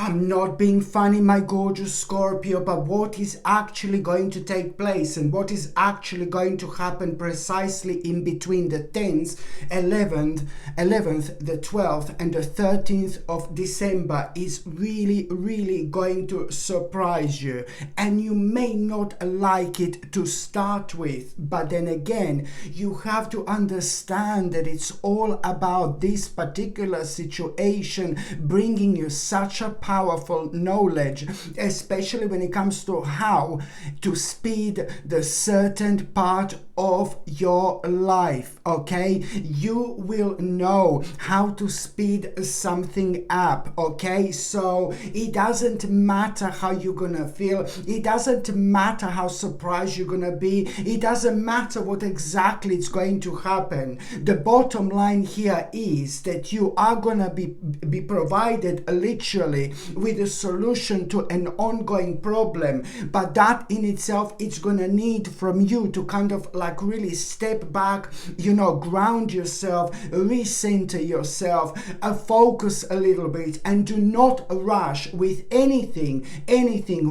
I'm not being funny, my gorgeous Scorpio, but what is actually going to take place and what is actually going to happen precisely in between the 10th, 11th, the 12th and the 13th of December is really going to surprise you. And you may not like it to start with, but then again, you have to understand that it's all about this particular situation bringing you such a powerful knowledge, especially when it comes to how to speed the certain part of your life. Okay, you will know how to speed something up. Okay, so it doesn't matter how you're gonna feel, it doesn't matter how surprised you're gonna be, it doesn't matter what exactly is going to happen. The bottom line here is that you are gonna be provided literally with a solution to an ongoing problem, but that in itself it's gonna need from you to kind of like really step back, ground yourself, recenter yourself, focus a little bit, and do not rush with anything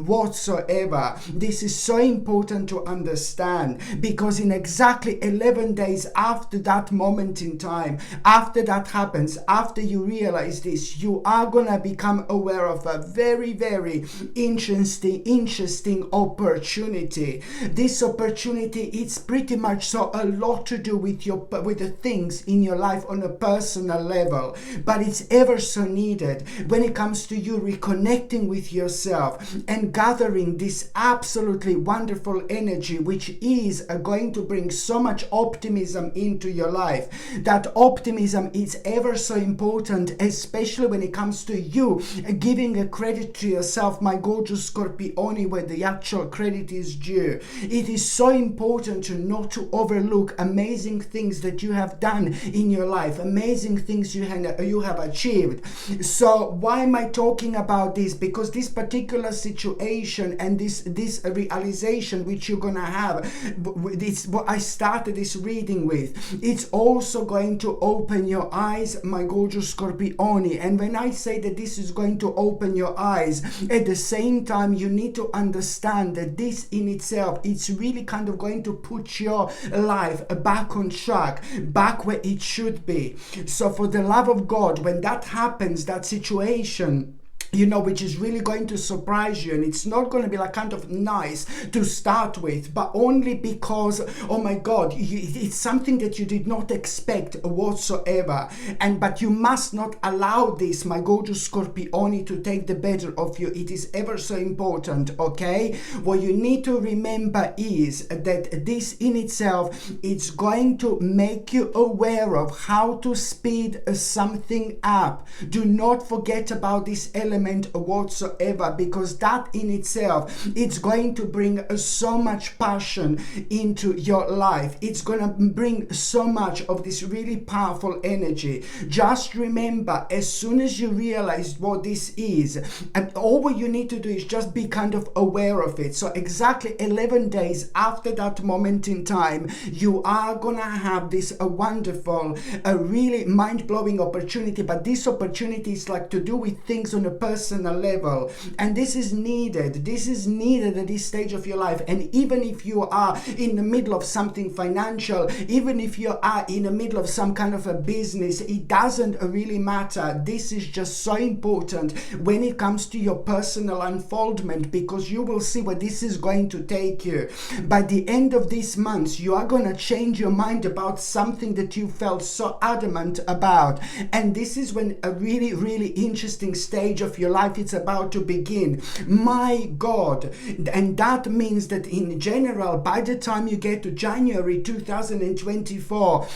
whatsoever. This is so important to understand, because in exactly 11 days after that moment in time, after that happens, after you realize this, you are gonna become aware of a very interesting opportunity. This opportunity, it's pretty much so a lot to do with the things in your life on a personal level, but it's ever so needed when it comes to you reconnecting with yourself and gathering this absolutely wonderful energy, which is going to bring so much optimism into your life. That optimism is ever so important, especially when it comes to you giving a credit to yourself, my gorgeous Scorpione, where the actual credit is due. It is so important to not to overlook amazing things that you have done in your life, amazing things you have achieved. So why am I talking about this? Because this particular situation and this realization which you're gonna have, it's what I started this reading with, it's also going to open your eyes, my gorgeous Scorpione. And when I say that this is going to open your eyes, at the same time you need to understand that this in itself, it's really kind of going to put your life back on track, back where it should be. So for the love of God, when that happens, that situation, which is really going to surprise you, and it's not going to be like kind of nice to start with, but only because, oh my God, it's something that you did not expect whatsoever. But you must not allow this, my gorgeous Scorpione, to take the better of you. It is ever so important. Okay, what you need to remember is that this in itself, it's going to make you aware of how to speed something up. Do not forget about this element whatsoever, because that in itself, it's going to bring so much passion into your life. It's going to bring so much of this really powerful energy. Just remember, as soon as you realize what this is, and all what you need to do is just be kind of aware of it. So exactly 11 days after that moment in time, you are gonna have this wonderful, really mind-blowing opportunity. But this opportunity is like to do with things on a personal level, and this is needed at this stage of your life. And even if you are in the middle of something financial, even if you are in the middle of some kind of a business, it doesn't really matter. This is just so important when it comes to your personal unfoldment, because you will see where this is going to take you. By the end of this month, you are going to change your mind about something that you felt so adamant about, and this is when a really interesting stage of your life it's about to begin. My God. And that means that in general, by the time you get to January 2024,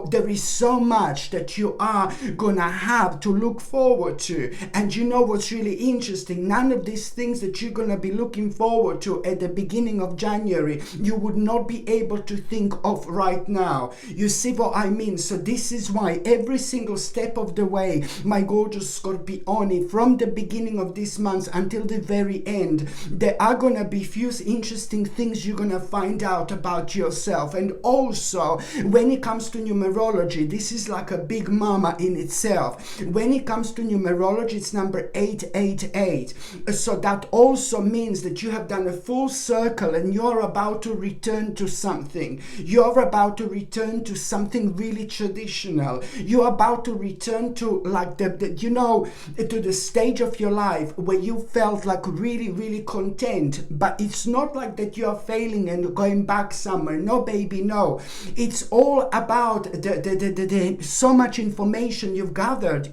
there is so much that you are gonna have to look forward to. And what's really interesting, none of these things that you're gonna be looking forward to at the beginning of January, you would not be able to think of right now. You see what I mean? So this is why every single step of the way, my gorgeous Scorpione, me, from the beginning of this month until the very end, there are going to be few interesting things you're going to find out about yourself. And also, when it comes to numerology, this is like a big mama in itself. When it comes to numerology, it's number 888. So that also means that you have done a full circle and you're about to return to something. You're about to return to something really traditional. You're about to return to like to the stage of your life where you felt like really, really content. But it's not like that you are failing and going back somewhere. No, baby, no. It's all about the so much information you've gathered,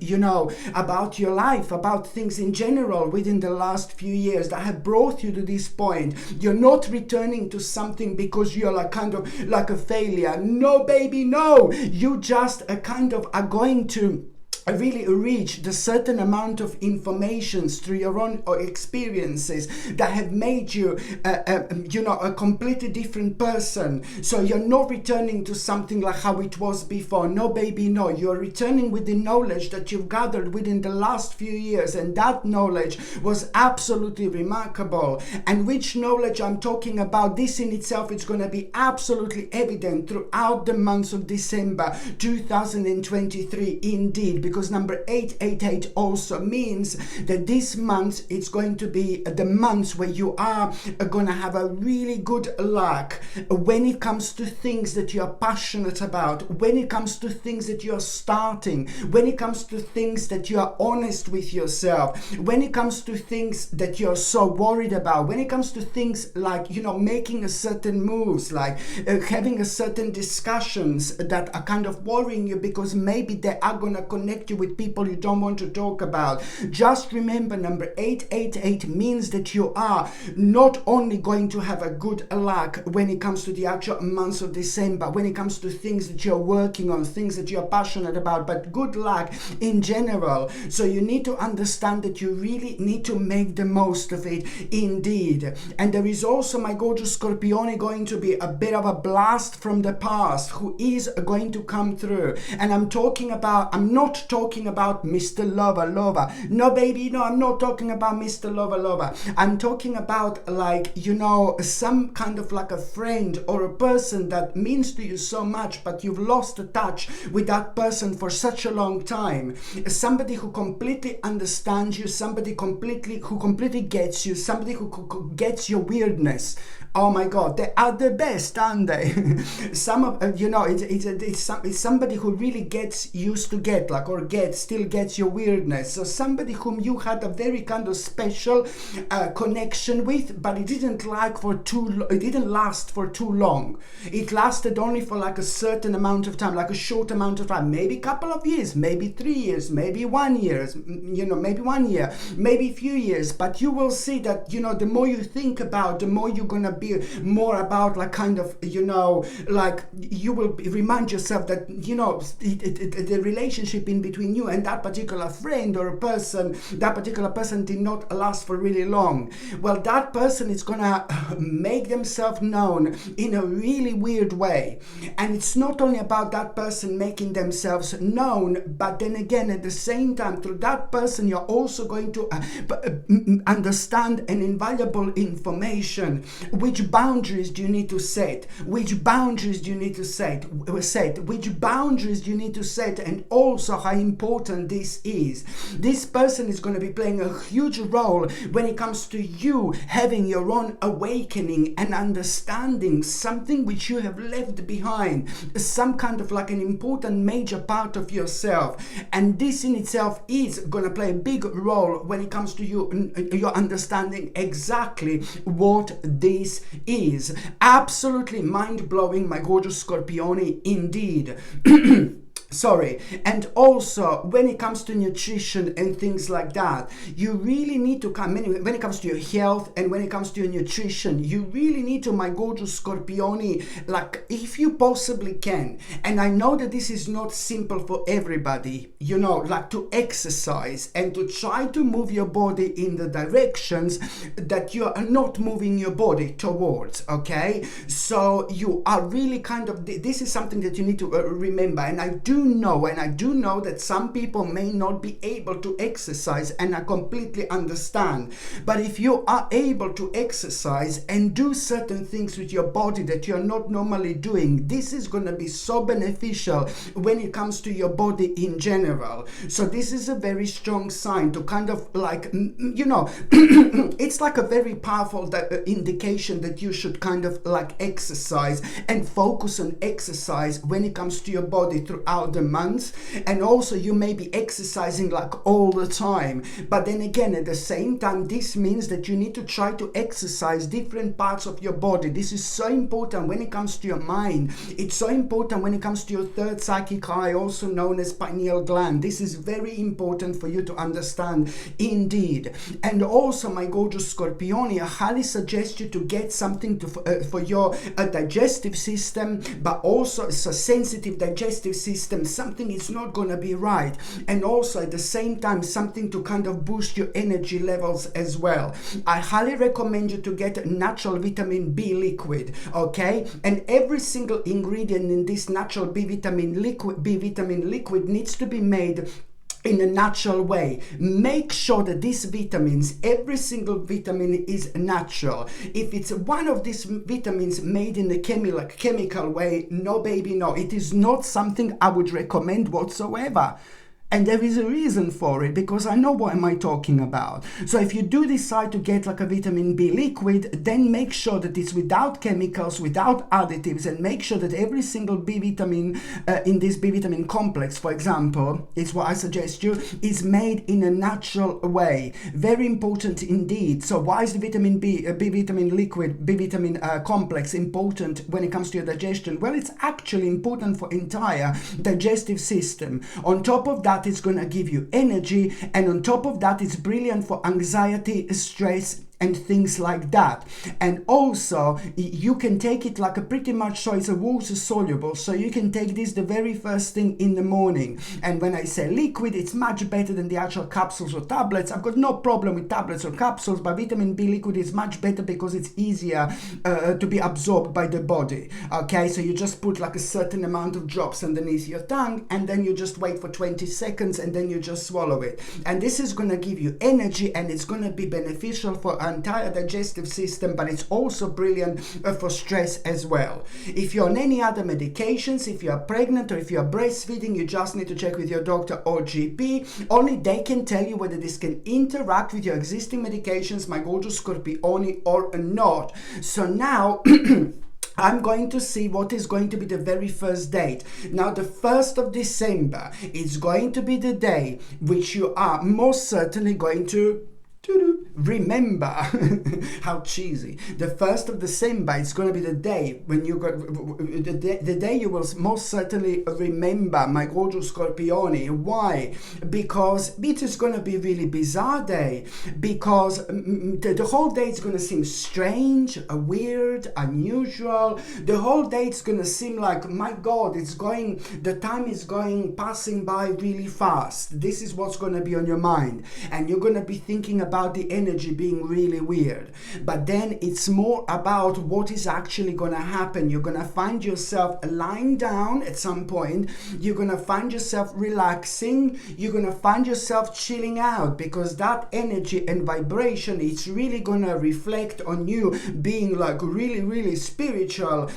about your life, about things in general within the last few years that have brought you to this point. You're not returning to something because you're like kind of like a failure. No, baby, no. You just are going to really reach the certain amount of information through your own experiences that have made you a completely different person. So you're not returning to something like how it was before. No, baby, no. You're returning with the knowledge that you've gathered within the last few years, and that knowledge was absolutely remarkable. And which knowledge I'm talking about, this in itself is going to be absolutely evident throughout the month of December 2023 indeed, because number 888 also means that this month it's going to be the month where you are going to have a really good luck when it comes to things that you are passionate about, when it comes to things that you are starting, when it comes to things that you are honest with yourself, when it comes to things that you're so worried about, when it comes to things like making a certain moves, like having a certain discussions that are kind of worrying you because maybe they are going to connect you with people you don't want to talk about. Just remember, number 888 means that you are not only going to have a good luck when it comes to the actual month of December, when it comes to things that you're working on, things that you're passionate about, but good luck in general. So you need to understand that you really need to make the most of it indeed. And there is also, my gorgeous Scorpione, going to be a bit of a blast from the past who is going to come through. And I'm not talking about Mr. Lover. No, baby, no, I'm not talking about Mr. Lover. I'm talking about some kind of like a friend or a person that means to you so much, but you've lost the touch with that person for such a long time. Somebody who completely understands you, somebody who completely gets you, somebody who gets your weirdness. Oh my God, they are the best, aren't they? It's somebody who really gets used to still gets your weirdness. So somebody whom you had a very kind of special connection with, but it didn't last for too long. It lasted only for like a certain amount of time, like a short amount of time, maybe a couple of years, maybe 3 years, maybe 1 year, maybe 1 year, maybe a few years. But you will see that, the more you think about, the more you're gonna be more about you will remind yourself that, the relationship in between you and that particular friend or person, that particular person did not last for really long. Well, that person is gonna make themselves known in a really weird way. And it's not only about that person making themselves known, but then again, at the same time, through that person, you're also going to understand an invaluable information. Which boundaries do you need to set? Which boundaries do you need to set? Which boundaries do you need to set? And also how important this is. This person is going to be playing a huge role when it comes to you having your own awakening and understanding something which you have left behind, some kind of like an important major part of yourself. And this in itself is going to play a big role when it comes to your understanding exactly what this is. Absolutely mind-blowing, my gorgeous Scorpione, indeed. Sorry. And also when it comes to nutrition and things like that, you really need to when it comes to your health and when it comes to your nutrition, you really need to, my gorgeous Scorpione, like if you possibly can. And I know that this is not simple for everybody, like to exercise and to try to move your body in the directions that you are not moving your body towards, okay? So you are really this is something that you need to remember. And I do do know, and I do know that some people may not be able to exercise, and I completely understand. But if you are able to exercise and do certain things with your body that you're not normally doing, this is going to be so beneficial when it comes to your body in general. So this is a very strong sign to kind of like, you know, it's like a very powerful indication that you should kind of like exercise and focus on exercise when it comes to your body throughout the months. And also you may be exercising like all the time, but then again at the same time this means that you need to try to exercise different parts of your body. This is so important when it comes to your mind. It's so important when it comes to your third psychic eye, also known as pineal gland. This is very important for you to understand indeed. And also, my gorgeous Scorpioni, I highly suggest you to get something for your digestive system, but also it's a sensitive digestive system. Something is not going to be right, and also at the same time something to kind of boost your energy levels as well. I highly recommend you to get natural vitamin B liquid, okay? And every single ingredient in this natural B vitamin liquid needs to be made in a natural way. Make sure that these vitamins, every single vitamin is natural. If it's one of these vitamins made in a chemical way, no baby, no. It is not something I would recommend whatsoever. And there is a reason for it, because I know what am I talking about. So if you do decide to get like a vitamin B liquid, then make sure that it's without chemicals, without additives, and make sure that every single B vitamin in this B vitamin complex, for example, it's what I suggest you, is made in a natural way. Very important indeed. So why is the vitamin B vitamin liquid, B vitamin complex important when it comes to your digestion? Well, it's actually important for entire digestive system. On top of that, it's going to give you energy, and on top of that, it's brilliant for anxiety, stress, and things like that. And also you can take it like a pretty much, so it's a water soluble, so you can take this the very first thing in the morning. And when I say liquid, it's much better than the actual capsules or tablets. I've got no problem with tablets or capsules, but vitamin B liquid is much better because it's easier to be absorbed by the body. Okay, so you just put like a certain amount of drops underneath your tongue, and then you just wait for 20 seconds, and then you just swallow it. And this is going to give you energy, and it's going to be beneficial for entire digestive system, but it's also brilliant for stress as well. If you're on any other medications, if you're pregnant or if you're breastfeeding, you just need to check with your doctor or GP. Only they can tell you whether this can interact with your existing medications, my gorgeous Scorpioni, or not. So now I'm going to see what is going to be the very first date. Now, the 1st of December is going to be the day which you are most certainly going to remember. How cheesy. The 1st of December is going to be the day when you got the day you will most certainly remember, my gorgeous Scorpioni. Why? Because it is going to be a really bizarre day, because the whole day is going to seem strange, weird, unusual. The whole day is going to seem like, my God, the time is passing by really fast. This is what's going to be on your mind, and you're going to be thinking about the energy being really weird. But then it's more about what is actually going to happen. You're going to find yourself lying down at some point. You're going to find yourself relaxing. You're going to find yourself chilling out, because that energy and vibration, it's really going to reflect on you being like really, really spiritual,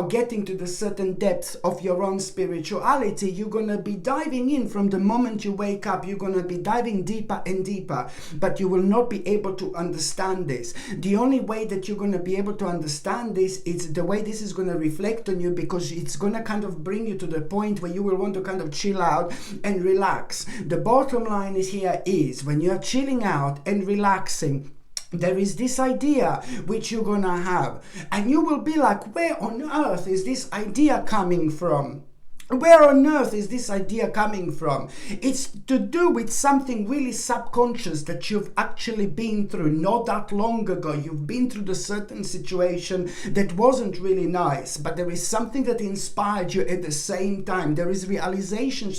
getting to the certain depths of your own spirituality. You're going to be diving in from the moment you wake up. You're going to be diving deeper and deeper, but you will not be able to understand this. The only way that you're going to be able to understand this is the way this is going to reflect on you, because it's going to kind of bring you to the point where you will want to kind of chill out and relax. The bottom line is when you're chilling out and relaxing, there is this idea which you're gonna have, and you will be like, where on earth is this idea coming from? Where on earth is this idea coming from? It's to do with something really subconscious that you've actually been through not that long ago. You've been through the certain situation that wasn't really nice, but there is something that inspired you at the same time. There is realization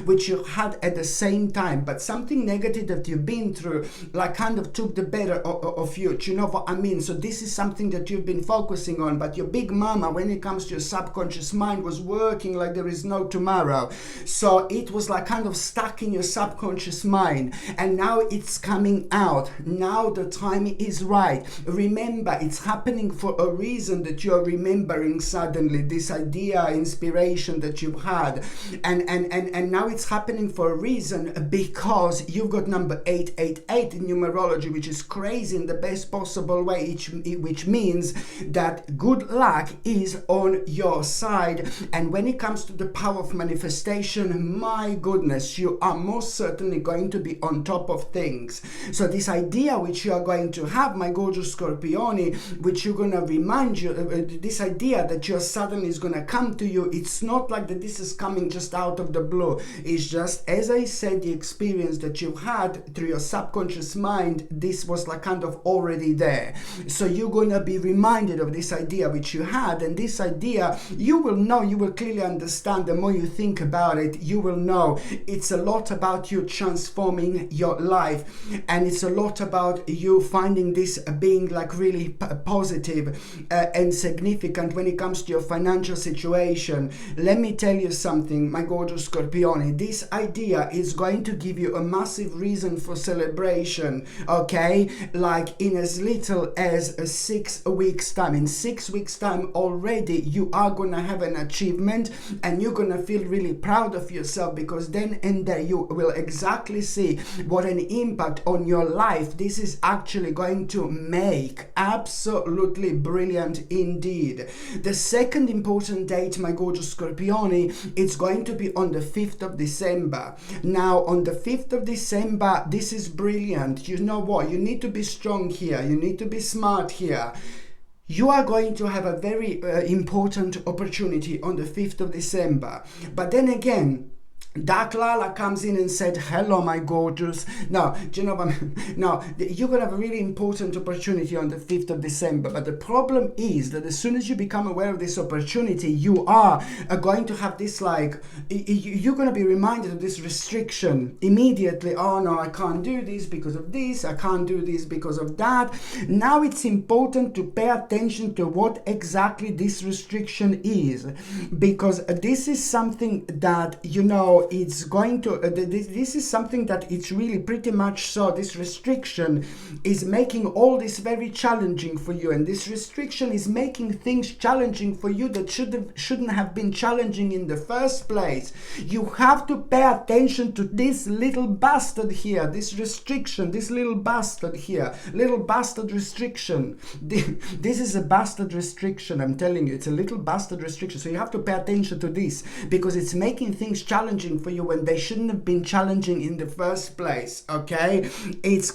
which you had at the same time, but something negative that you've been through like kind of took the better of you. Do you know what I mean? So this is something that you've been focusing on, but your big mama, when it comes to your subconscious mind, mind was working like there is no tomorrow. So it was like kind of stuck in your subconscious mind, and now it's coming out. Now the time is right. Remember, it's happening for a reason, that you're remembering suddenly this idea, inspiration that you've had, and now it's happening for a reason, because you've got number 888 in numerology, which is crazy in the best possible way, which means that good luck is on your side. And when it comes to the power of manifestation, my goodness, you are most certainly going to be on top of things. So this idea which you are going to have, my gorgeous Scorpione, which you're going to remind you, this idea that your suddenly is going to come to you, it's not like that this is coming just out of the blue. It's just, as I said, the experience that you had through your subconscious mind, this was like kind of already there. So you're going to be reminded of this idea which you had, and this idea, you will know, you will clearly understand. The more you think about it, you will know it's a lot about you transforming your life, and it's a lot about you finding this being like really positive and significant when it comes to your financial situation. Let me tell you something, my gorgeous Scorpione, this idea is going to give you a massive reason for celebration, okay? Like in as little as 6 weeks time. In 6 weeks time already you are gonna have an achievement, and you're gonna feel really proud of yourself, because then and there you will exactly see what an impact on your life this is actually going to make. Absolutely brilliant indeed. The second important date, my gorgeous Scorpione, it's going to be on the 5th of December. Now on the 5th of December, this is brilliant. You know what? You need to be strong here. You need to be smart here. You are going to have a very important opportunity on the 5th of December. But then again, Dark Lala comes in and said, hello, my gorgeous. Now, do you know what? Now, you're going to have a really important opportunity on the 5th of December. But the problem is that as soon as you become aware of this opportunity, you are going to have this like, you're going to be reminded of this restriction immediately. Oh no, I can't do this because of this. I can't do this because of that. Now it's important to pay attention to what exactly this restriction is, because this is something that, you know, it's going to this is something that it's really pretty much so. This restriction is making all this very challenging for you, and this restriction is making things challenging for you that shouldn't have been challenging in the first place. You have to pay attention to this little bastard here, this restriction, this little bastard here, little bastard restriction. This is a bastard restriction, I'm telling you. It's a little bastard restriction. So you have to pay attention to this, because it's making things challenging for you when they shouldn't have been challenging in the first place, okay? It's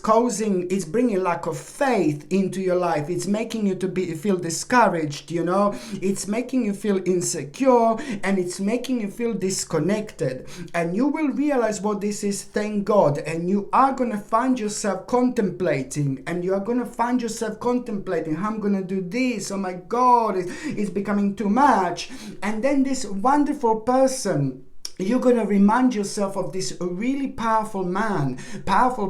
bringing lack of faith into your life. It's making you feel discouraged, you know? It's making you feel insecure, and it's making you feel disconnected. And you will realize what this is, thank God. And you are going to find yourself contemplating, how I'm going to do this. Oh my God, it's becoming too much. And then this wonderful person, you're going to remind yourself of this really powerful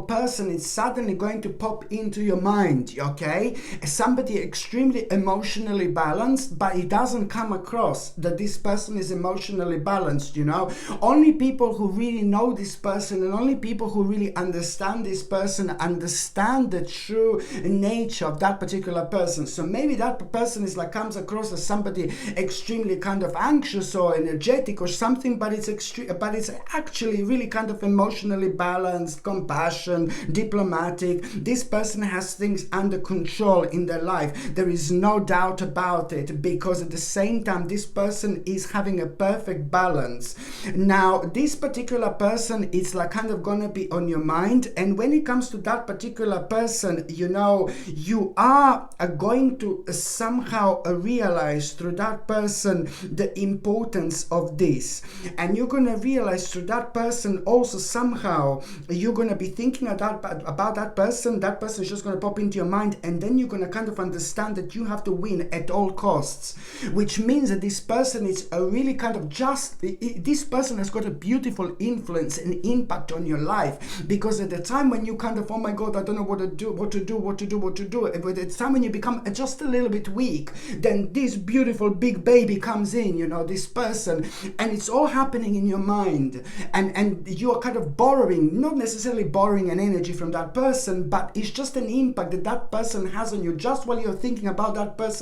person is suddenly going to pop into your mind, okay? Somebody extremely emotionally balanced, but it doesn't come across that this person is emotionally balanced, you know? Only people who really know this person, and only people who really understand this person, understand the true nature of that particular person. So maybe that person comes across as somebody extremely kind of anxious or energetic or something, but it's actually really kind of emotionally balanced, compassion, diplomatic. This person has things under control in their life. There is no doubt about it, because at the same time, this person is having a perfect balance. Now, this particular person is kind of gonna be on your mind, and when it comes to that particular person, you know, you are going to somehow realize through that person the importance of this, and you're you're going to realize through that person also somehow you're going to be thinking about that person is just going to pop into your mind, and then you're going to kind of understand that you have to win at all costs, which means that this person is a really kind of this person has got a beautiful influence and impact on your life, because at the time when you kind of, oh my God, I don't know what to do, but at the time when you become just a little bit weak, then this beautiful big baby comes in, this person, and it's all happening in your mind, and you are kind of borrowing, not necessarily borrowing an energy from that person, but it's just an impact that person has on you. Just while you're thinking about that person,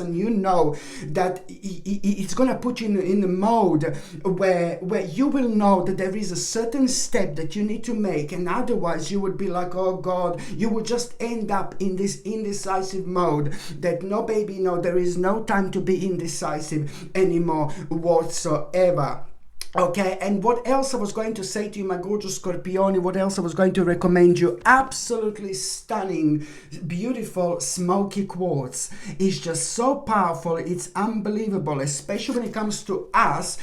that it's going to put you in a mode where you will know that there is a certain step that you need to make, and otherwise you would be like, oh God, you would just end up in this indecisive mode that no, baby, no, there is no time to be indecisive anymore whatsoever. Okay, and what else I was going to say to you, my gorgeous Scorpione, what else I was going to recommend you? Absolutely stunning, beautiful, smoky quartz. It's just so powerful, it's unbelievable, especially when it comes to us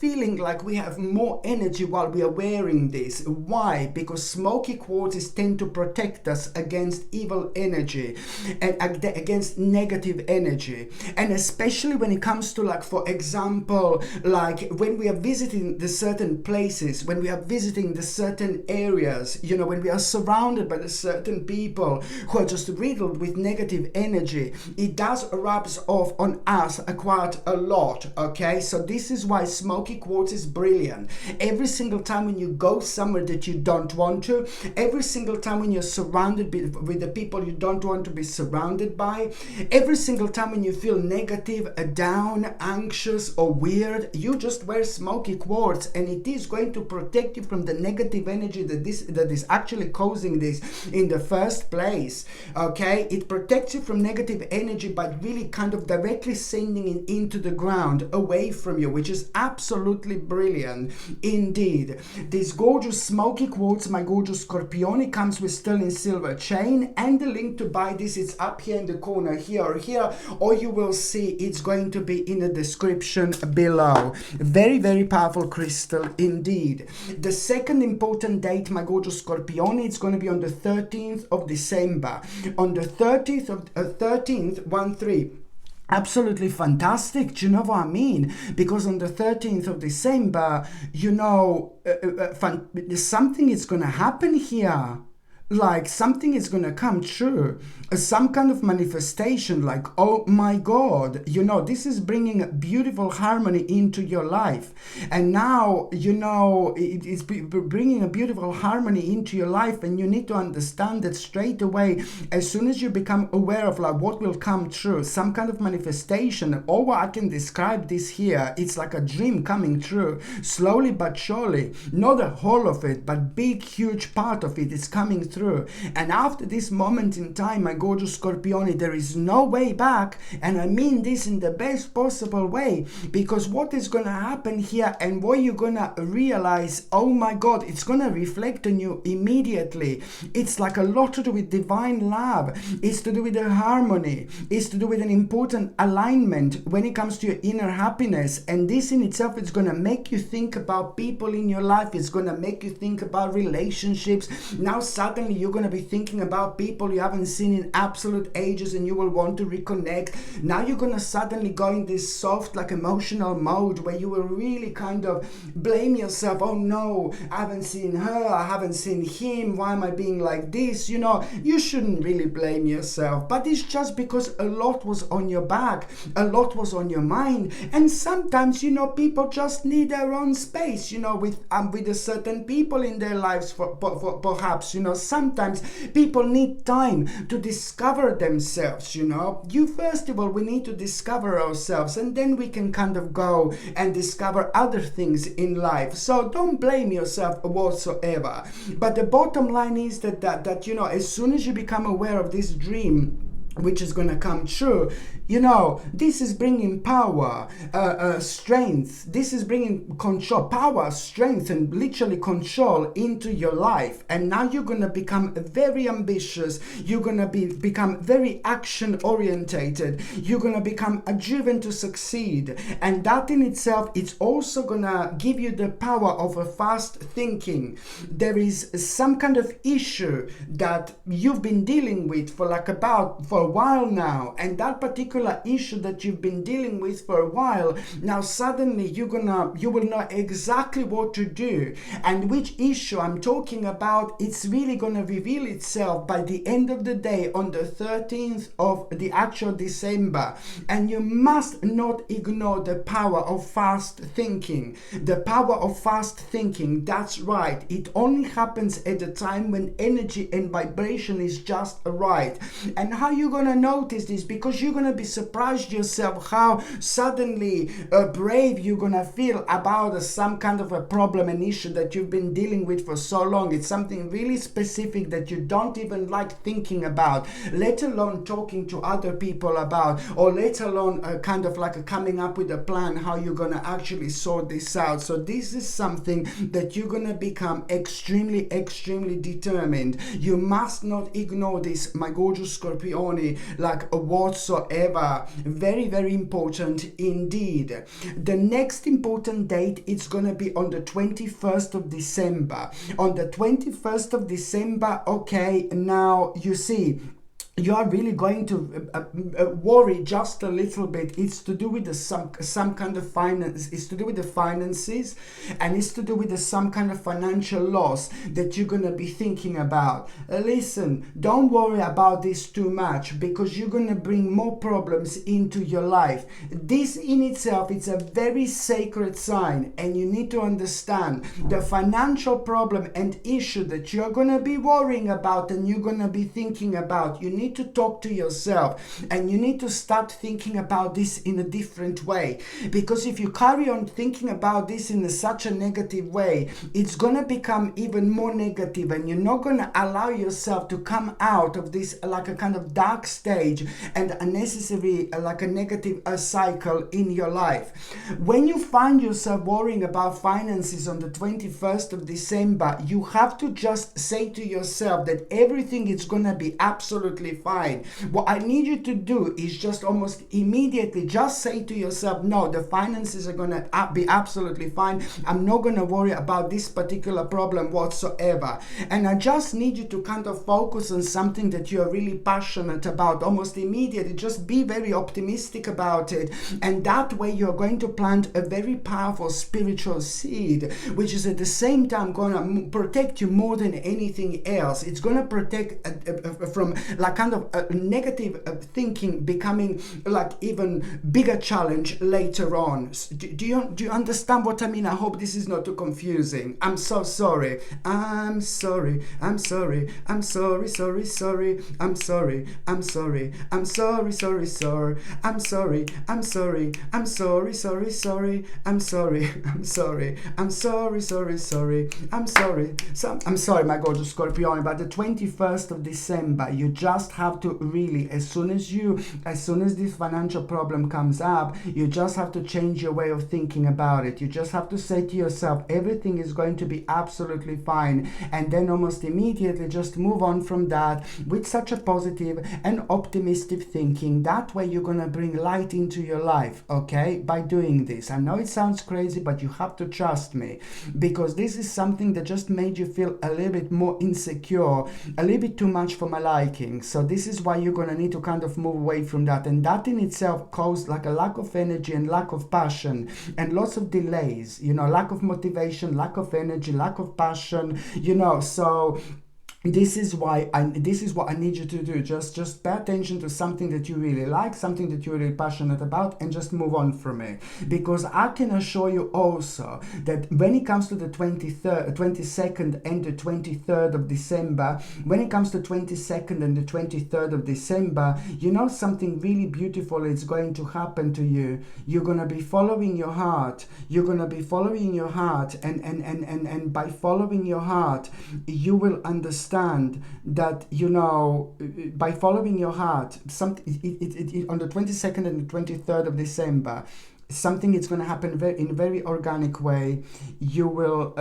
feeling like we have more energy while we are wearing this. Why? Because smoky quartzes tend to protect us against evil energy and against negative energy. And especially when it comes to, like, for example, like when we are visiting the certain places, when we are visiting the certain areas, when we are surrounded by the certain people who are just riddled with negative energy, it does rubs off on us quite a lot. Okay, so this is why smoky quartz is brilliant. Every single time when you go somewhere that you don't want to, every single time when you're surrounded with the people you don't want to be surrounded by, every single time when you feel negative, down, anxious or weird, you just wear smoky quartz, and it is going to protect you from the negative energy that is actually causing this in the first place. Okay, it protects you from negative energy by really kind of directly sending it into the ground away from you, which is absolutely brilliant indeed. This gorgeous smoky quartz, my gorgeous Scorpione, comes with sterling silver chain, and the link to buy this is up here in the corner, here or here, or you will see it's going to be in the description below. Very, very powerful crystal indeed. The second important date, my gorgeous Scorpione, it's going to be on the 13th of December. On the 13th, 1-3. Absolutely fantastic. Do you know what I mean? Because on the 13th of December, something is going to happen here. Like something is going to come true, some kind of manifestation, like, oh my God, this is bringing beautiful harmony into your life. And now, it is bringing a beautiful harmony into your life, and you need to understand that straight away, as soon as you become aware of like what will come true, some kind of manifestation, or I can describe this here, it's like a dream coming true, slowly but surely, not the whole of it, but big, huge part of it is coming through. And after this moment in time, my gorgeous Scorpione, there is no way back, and I mean this in the best possible way, because what is going to happen here and what you're going to realize, oh my God, it's going to reflect on you immediately. It's like a lot to do with divine love. It's to do with the harmony. It's to do with an important alignment when it comes to your inner happiness, and this in itself is going to make you think about people in your life. It's going to make you think about relationships. Now suddenly you're going to be thinking about people you haven't seen in absolute ages, and you will want to reconnect. Now you're going to suddenly go in this soft, like emotional mode where you will really kind of blame yourself. Oh no, I haven't seen her, I haven't seen him, why am I being like this? You shouldn't really blame yourself, but it's just because a lot was on your back, a lot was on your mind, and sometimes people just need their own space, with a certain people in their lives, for perhaps, sometimes people need time to discover themselves. You first of all, we need to discover ourselves, and then we can kind of go and discover other things in life. So don't blame yourself whatsoever. But the bottom line is that as soon as you become aware of this dream, which is going to come true. You know, this is bringing power, strength. This is bringing control, power, strength, and literally control into your life. And now you're going to become very ambitious. You're going to become very action orientated. You're going to become driven to succeed. And that in itself, it's also going to give you the power of a fast thinking. There is some kind of issue that you've been dealing with for a while now, and that particular issue that you've been dealing with for a while, now suddenly you will know exactly what to do. And which issue I'm talking about, it's really gonna reveal itself by the end of the day on the 13th of the actual December. And you must not ignore the power of fast thinking. The power of fast thinking, that's right, it only happens at a time when energy and vibration is just right. And how you gonna notice this? Because you're gonna be surprised yourself how suddenly brave you're gonna feel about some kind of a problem, an issue that you've been dealing with for so long. It's something really specific that you don't even like thinking about, let alone talking to other people about, or let alone kind of like coming up with a plan how you're gonna actually sort this out. So this is something that you're gonna become extremely determined. You must not ignore this, my gorgeous Scorpioni, like whatsoever. Very important indeed. The next important date, it's gonna be on the 21st of December. On the 21st of December, okay, now you see, you are really going to worry just a little bit. It's to do with some kind of finance. It's to do with the finances, and it's to do with some kind of financial loss that you're gonna be thinking about. Listen, don't worry about this too much, because you're gonna bring more problems into your life. This in itself, it's a very sacred sign, and you need to understand the financial problem and issue that you're gonna be worrying about and you're gonna be thinking about. You need to talk to yourself, and you need to start thinking about this in a different way, because if you carry on thinking about this in such a negative way, it's gonna become even more negative, and you're not gonna allow yourself to come out of this like a kind of dark stage and unnecessary like a negative cycle in your life. When you find yourself worrying about finances on the 21st of December, you have to just say to yourself that everything is gonna be absolutely fine. What I need you to do is just almost immediately just say to yourself, no, the finances are gonna be absolutely fine. I'm not gonna worry about this particular problem whatsoever. And I just need you to kind of focus on something that you're really passionate about almost immediately. Just be very optimistic about it, and that way you're going to plant a very powerful spiritual seed, which is at the same time gonna protect you more than anything else. It's gonna protect from like kind of negative thinking becoming like even bigger challenge later on. Do you understand what I mean? I hope this is not too confusing. I'm so sorry. I'm sorry. I'm sorry. I'm sorry. Sorry. Sorry. I'm sorry. I'm sorry. I'm sorry. Sorry. Sorry. I'm sorry. I'm sorry. I'm sorry. Sorry. Sorry. I'm sorry. I'm sorry. I'm sorry. Sorry. Sorry. I'm sorry. So I'm sorry, my gorgeous Scorpione. But the 21st of December, you just have to really, as soon as this financial problem comes up, you just have to change your way of thinking about it. You just have to say to yourself, everything is going to be absolutely fine, and then almost immediately just move on from that with such a positive and optimistic thinking. That way you're gonna bring light into your life, okay, by doing this. I know it sounds crazy, but you have to trust me, because this is something that just made you feel a little bit more insecure, a little bit too much for my liking. So this is why you're gonna need to kind of move away from that, and that in itself caused like a lack of energy and lack of passion and lots of delays, lack of motivation, lack of energy, lack of passion, so this is what I need you to do. Just pay attention to something that you really like, something that you're really passionate about, and just move on from it. Because I can assure you also that when it comes to the 22nd and the 23rd of December, when it comes to 22nd and the 23rd of December, something really beautiful is going to happen to you. You're going to be following your heart. You're going to be following your heart, and by following your heart, you will understand understand that, you know, by following your heart, on the 22nd and the 23rd of December, something is going to happen in a very organic way. You will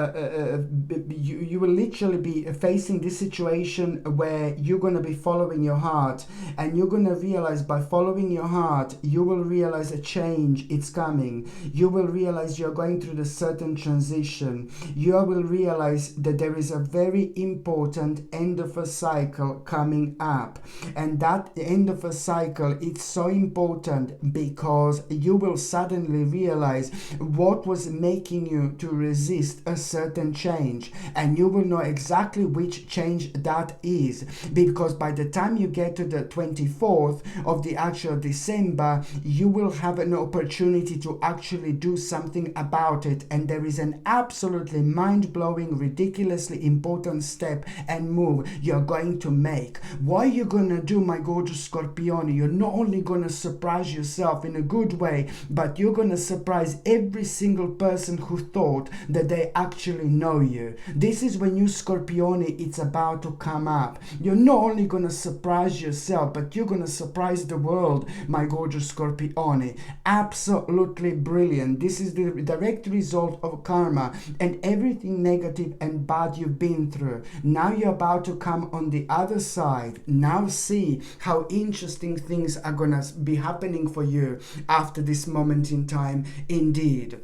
you will literally be facing this situation where you're going to be following your heart, and you're going to realize by following your heart, you will realize a change, it's coming. You will realize you're going through the certain transition. You will realize that there is a very important end of a cycle coming up, and that end of a cycle, it's so important because you will suddenly realize what was making you to resist a certain change, and you will know exactly which change that is, because by the time you get to the 24th of the actual December, you will have an opportunity to actually do something about it, and there is an absolutely mind-blowing, ridiculously important step and move you're going to make. What are you gonna do, my gorgeous Scorpione? You're not only gonna surprise yourself in a good way, but you're gonna surprise every single person who thought that they actually know you. This is when you, Scorpione, it's about to come up. You're not only gonna surprise yourself, but you're gonna surprise the world, my gorgeous Scorpione. Absolutely brilliant. This is the direct result of karma and everything negative and bad you've been through. Now you're about to come on the other side. Now see how interesting things are gonna be happening for you after this moment in time, indeed.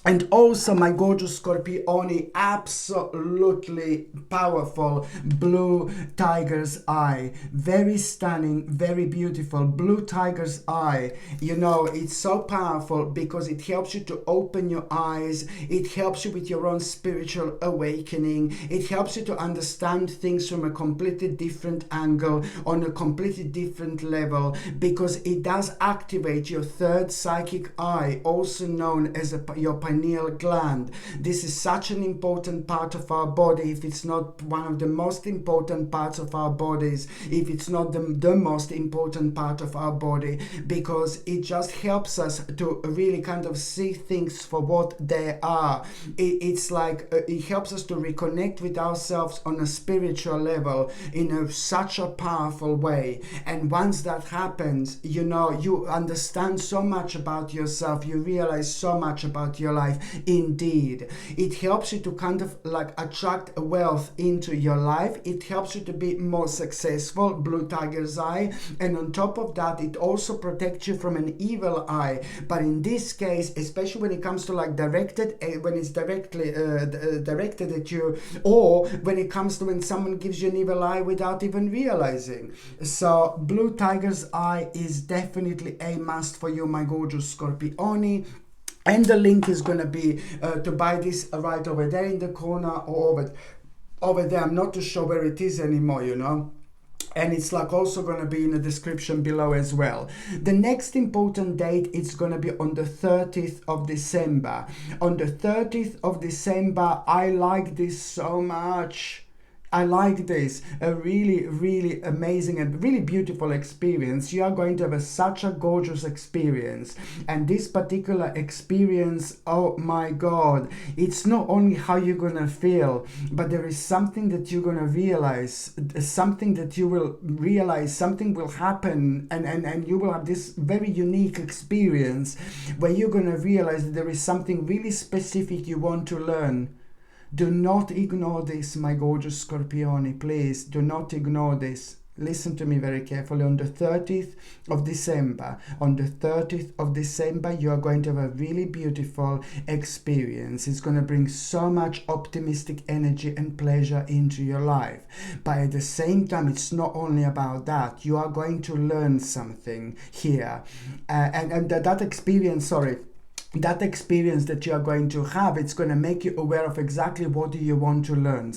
And also, my gorgeous Scorpione, absolutely powerful blue tiger's eye. Very stunning, very beautiful. Blue tiger's eye, you know, it's so powerful because it helps you to open your eyes. It helps you with your own spiritual awakening. It helps you to understand things from a completely different angle, on a completely different level, because it does activate your third psychic eye, also known as your pineal gland. This is such an important part of our body, if it's not one of the most important parts of our bodies, if it's not the most important part of our body, because it just helps us to really kind of see things for what they are. It's like it helps us to reconnect with ourselves on a spiritual level in such a powerful way. And once that happens, you know, you understand so much about yourself, you realize so much about your life. Indeed, it helps you to kind of like attract wealth into your life. It helps you to be more successful, blue tiger's eye, and on top of that, it also protects you from an evil eye. But in this case, especially when it comes to like directed, when it's directly directed at you, or when it comes to when someone gives you an evil eye without even realizing. So blue tiger's eye is definitely a must for you, my gorgeous Scorpione. And the link is going to be to buy this right over there in the corner, or over there. I'm not too sure where it is anymore, you know. And it's like also going to be in the description below as well. The next important date is going to be on the 30th of December. On the 30th of December, I like this so much. I like this, a really, really amazing and really beautiful experience. You are going to have such a gorgeous experience. And this particular experience, oh my God, it's not only how you're going to feel, but there is something that you're going to realize, something that you will realize, something will happen, and you will have this very unique experience where you're going to realize that there is something really specific you want to learn. Do not ignore this, my gorgeous Scorpione, please. Do not ignore this. Listen to me very carefully. On the 30th of December, you are going to have a really beautiful experience. It's going to bring so much optimistic energy and pleasure into your life. But at the same time, it's not only about that. You are going to learn something here. That experience, that experience that you are going to have, it's going to make you aware of exactly what do you want to learn.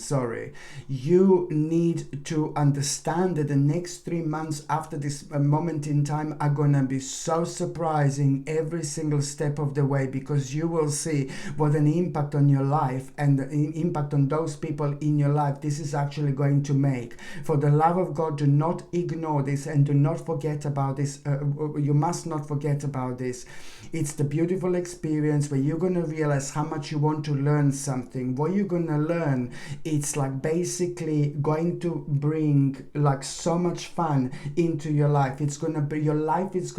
You need to understand that the next 3 months after this moment in time are going to be so surprising every single step of the way, because you will see what an impact on your life and the impact on those people in your life this is actually going to make. For the love of God, do not ignore this and do not forget about this. You must not forget about this. It's the beautiful experience experience where you're going to realize how much you want to learn something. What you're going to learn, it's like basically going to bring like so much fun into your life. It's going to be your life, it's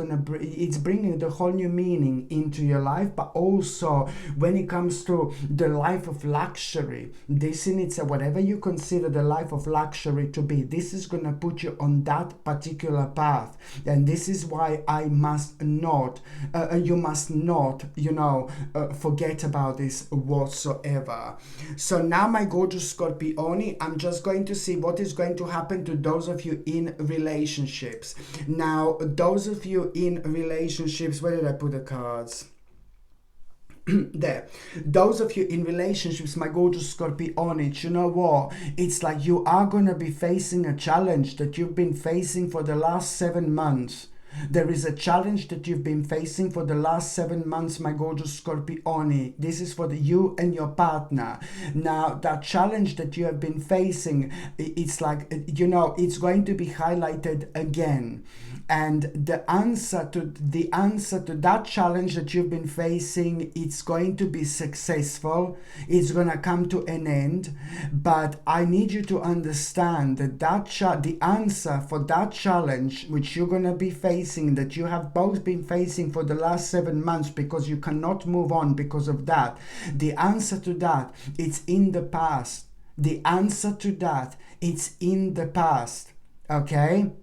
bringing the whole new meaning into your life. But also when it comes to the life of luxury, this in itself, whatever you consider the life of luxury to be, this is going to put you on that particular path. And this is why you must not forget about this whatsoever. So now, my gorgeous Scorpioni, I'm just going to see what is going to happen to those of you in relationships. Now, those of you in relationships, where did I put the cards? There. Those of you in relationships, my gorgeous Scorpionic, you know what? It's like you are going to be facing a challenge that you've been facing for the last 7 months. There is a challenge that you've been facing for the last 7 months, my gorgeous Scorpioni. This is for you and your partner. Now, that challenge that you have been facing, it's like, it's going to be highlighted again. And the answer to that challenge that you've been facing, it's going to be successful. It's going to come to an end. But I need you to understand that the answer for that challenge, which you're going to be facing, that you have both been facing for the last 7 months, because you cannot move on because of that. The answer to that, it's in the past. The answer to that, it's in the past. Okay?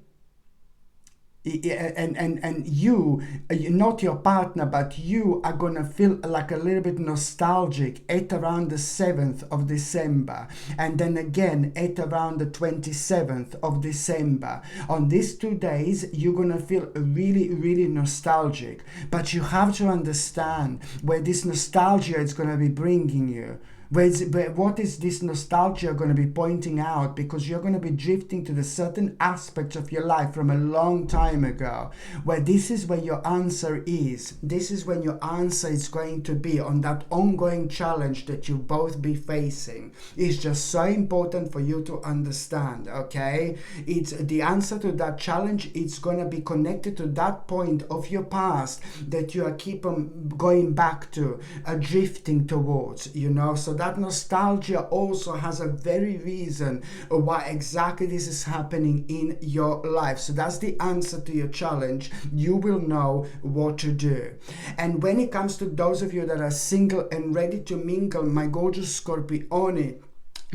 And you, not your partner, but you are gonna feel like a little bit nostalgic at around the 7th of December, and then again at around the 27th of December. On these 2 days, you're gonna feel really, really nostalgic, but you have to understand where this nostalgia is gonna be bringing you. What is this nostalgia going to be pointing out? Because you're going to be drifting to the certain aspects of your life from a long time ago, where this is where your answer is. This is when your answer is going to be on that ongoing challenge that you both be facing. It's just so important for you to understand, okay? It's the answer to that challenge. It's going to be connected to that point of your past that you are keep on going back to, drifting towards, so that nostalgia also has a very reason why exactly this is happening in your life. So that's the answer to your challenge. You will know what to do. And when it comes to those of you that are single and ready to mingle, my gorgeous Scorpioni,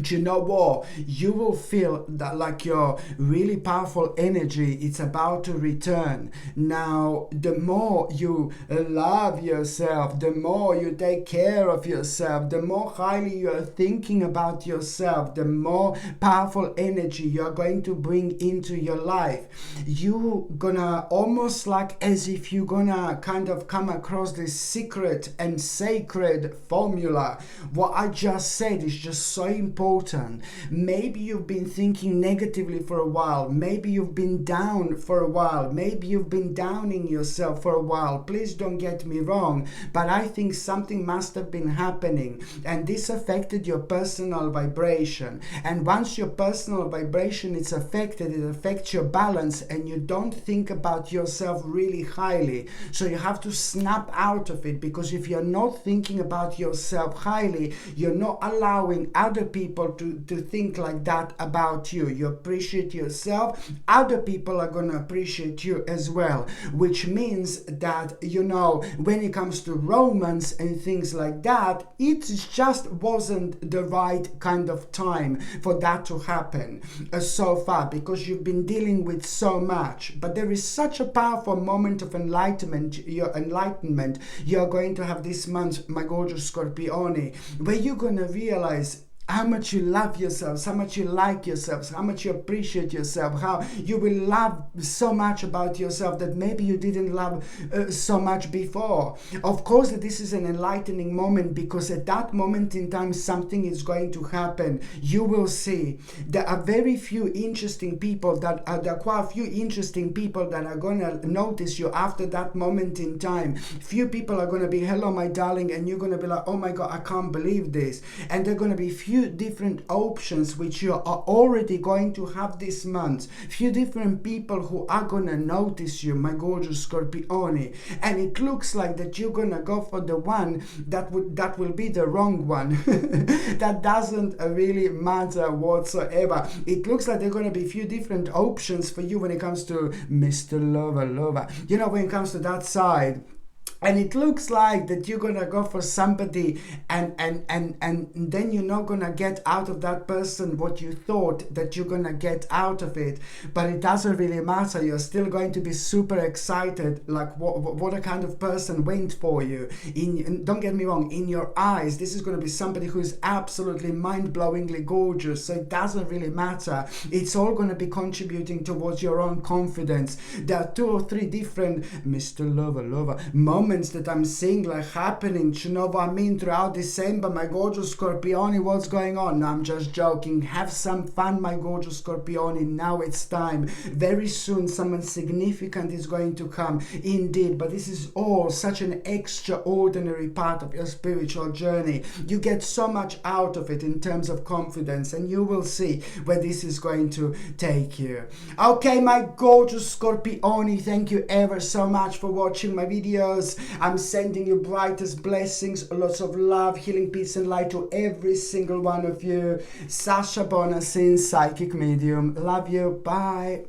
do you know what? You will feel that like your really powerful energy, it's about to return. Now, the more you love yourself, the more you take care of yourself, the more highly you are thinking about yourself, the more powerful energy you're going to bring into your life. You gonna almost like as if you're gonna kind of come across this secret and sacred formula. What I just said is just so important. Maybe you've been thinking negatively for a while. Maybe you've been down for a while. Maybe you've been downing yourself for a while. Please don't get me wrong, but I think something must have been happening, and this affected your personal vibration. And once your personal vibration is affected, it affects your balance, and you don't think about yourself really highly. So you have to snap out of it, because if you're not thinking about yourself highly, you're not allowing other people to think like that about you. You appreciate yourself, other people are going to appreciate you as well, which means that when it comes to romance and things like that, it just wasn't the right kind of time for that to happen so far, because you've been dealing with so much. But there is such a powerful moment of enlightenment you're going to have this month, my gorgeous Scorpione, where you're going to realize how much you love yourselves, how much you like yourselves, how much you appreciate yourself, how you will love so much about yourself that maybe you didn't love so much before. Of course, this is an enlightening moment, because at that moment in time, something is going to happen. You will see there are very few interesting people there are quite a few interesting people that are going to notice you after that moment in time. Few people are going to be, hello, my darling, and you're going to be like, oh my God, I can't believe this. And there are going to be few few different options which you are already going to have this month. Few different people who are gonna notice you, my gorgeous Scorpione. And it looks like that you're gonna go for the one that will be the wrong one. That doesn't really matter whatsoever. It looks like there are gonna be a few different options for you when it comes to Mr. Lover. You know, when it comes to that side. And it looks like that you're gonna go for somebody and then you're not gonna get out of that person what you thought that you're gonna get out of it. But it doesn't really matter. You're still going to be super excited, like what a kind of person went for you. Don't get me wrong, in your eyes, this is gonna be somebody who's absolutely mind-blowingly gorgeous. So it doesn't really matter. It's all gonna be contributing towards your own confidence. There are 2 or 3 different Mr. Lover moments that I'm seeing like happening, you know what I mean, throughout December, my gorgeous Scorpione. What's going on? No, I'm just joking. Have some fun, my gorgeous Scorpione. Now it's time. Very soon someone significant is going to come, indeed, but this is all such an extraordinary part of your spiritual journey. You get so much out of it in terms of confidence, and you will see where this is going to take you. Okay, my gorgeous Scorpione, thank you ever so much for watching my videos. I'm sending you brightest blessings, lots of love, healing, peace and light to every single one of you. Sasha Bonasin, psychic medium. Love you. Bye.